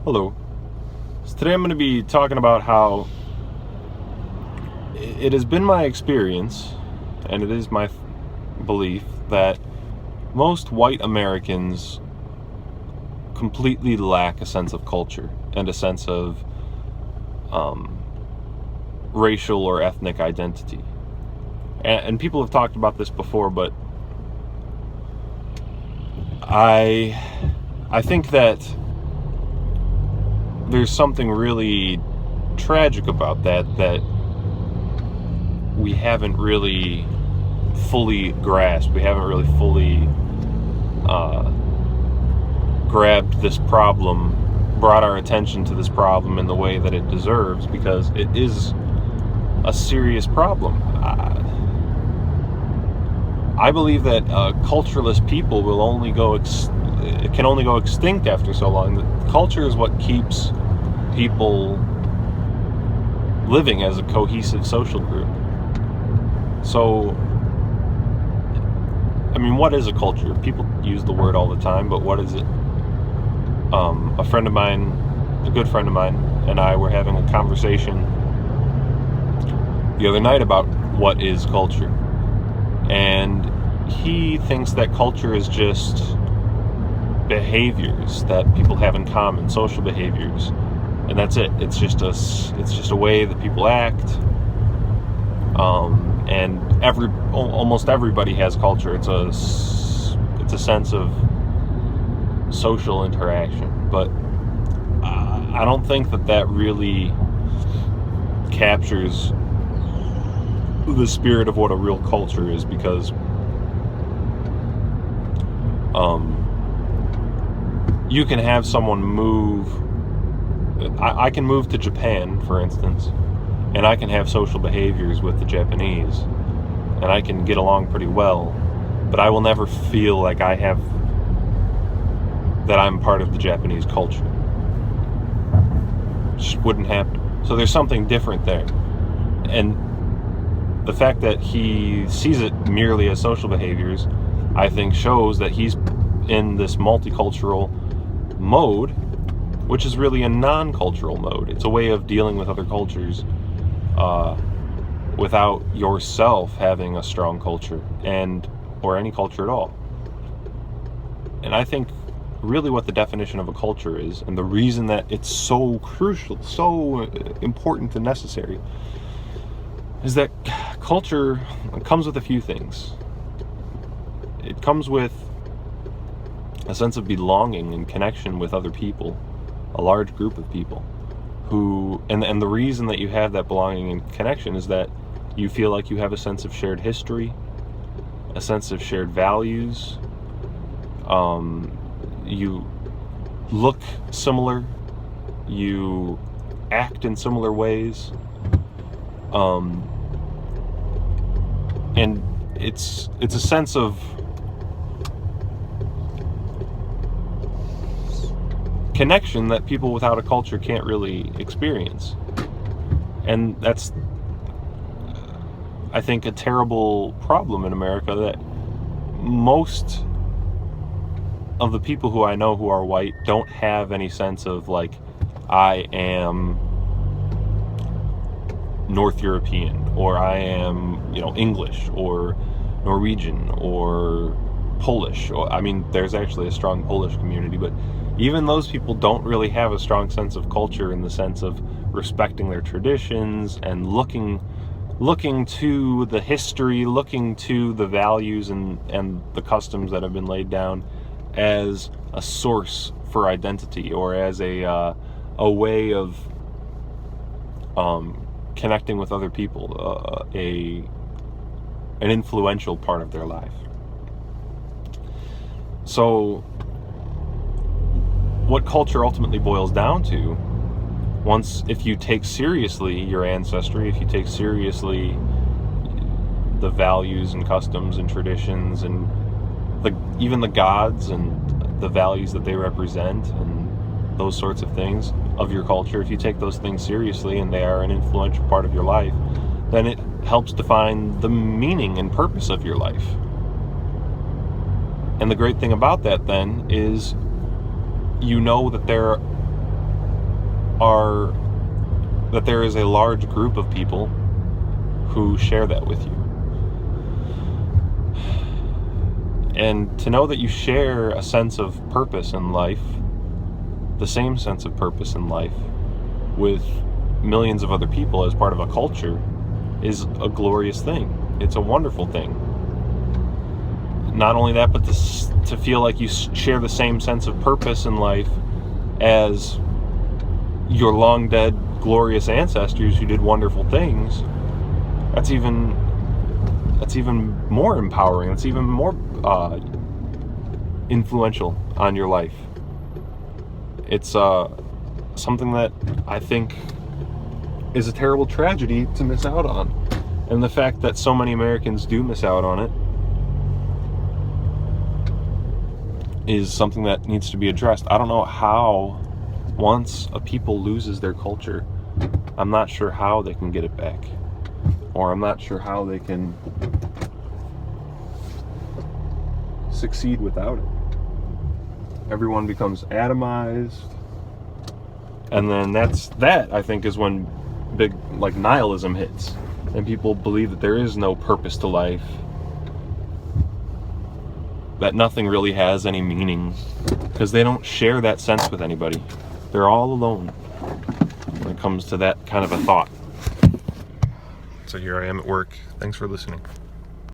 Hello. So today I'm going to be talking about how it has been my experience, and it is my belief, that most white Americans completely lack a sense of culture and a sense of racial or ethnic identity. And people have talked about this before, but I think that there's something really tragic about that we haven't really fully grasped. We haven't really fully grabbed this problem, brought our attention to this problem in the way that it deserves, because it is a serious problem. I believe that cultureless people will only can only go extinct after so long. Culture is what keeps people living as a cohesive social group. So, I mean, what is a culture? People use the word all the time, but what is it? A friend of mine, a good friend of mine, and I were having a conversation the other night about what is culture. And he thinks that culture is just behaviors that people have in common, social behaviors, and that's it. It's just a way that people act. And almost everybody has culture. It's a sense of social interaction, but I don't think that really captures the spirit of what a real culture is, because you can have someone move. I can move to Japan, for instance, and I can have social behaviors with the Japanese, and I can get along pretty well, but I will never feel like that I'm part of the Japanese culture. It just wouldn't happen. So there's something different there. And the fact that he sees it merely as social behaviors, I think, shows that he's in this multicultural mode, which is really a non-cultural mode. It's a way of dealing with other cultures without yourself having a strong culture, or any culture at all. And I think really what the definition of a culture is, and the reason that it's so crucial, so important and necessary, is that culture comes with a few things. It comes with a sense of belonging and connection with other people, a large group of people and the reason that you have that belonging and connection is that you feel like you have a sense of shared history, a sense of shared values. You look similar, you act in similar ways, and it's a sense of connection that people without a culture can't really experience. And that's, I think, a terrible problem in America, that most of the people who I know who are white don't have any sense of, like, I am North European, or I am, English, or Norwegian, or Polish. I mean, there's actually a strong Polish community, but even those people don't really have a strong sense of culture, in the sense of respecting their traditions and looking to the history, looking to the values and the customs that have been laid down as a source for identity, or as a way of connecting with other people, an influential part of their life. So what culture ultimately boils down to, if you take seriously your ancestry, if you take seriously the values and customs and traditions and even the gods and the values that they represent and those sorts of things of your culture, if you take those things seriously and they are an influential part of your life, then it helps define the meaning and purpose of your life. And the great thing about that then is, you know that there are that there is a large group of people who share that with you. And to know that you share a sense of purpose in life, the same sense of purpose in life, with millions of other people as part of a culture, is a glorious thing. It's a wonderful thing. Not only that, but to feel like you share the same sense of purpose in life as your long dead glorious ancestors who did wonderful things. That's even more empowering. It's even more influential on your life. It's something that I think is a terrible tragedy to miss out on. And the fact that so many Americans do miss out on it is something that needs to be addressed. I don't know how, once a people loses their culture, I'm not sure how they can get it back. Or I'm not sure how they can succeed without it. Everyone becomes atomized. And then that I think is when big like nihilism hits. And people believe that there is no purpose to life. That nothing really has any meaning. Because they don't share that sense with anybody. They're all alone when it comes to that kind of a thought. So here I am at work. Thanks for listening.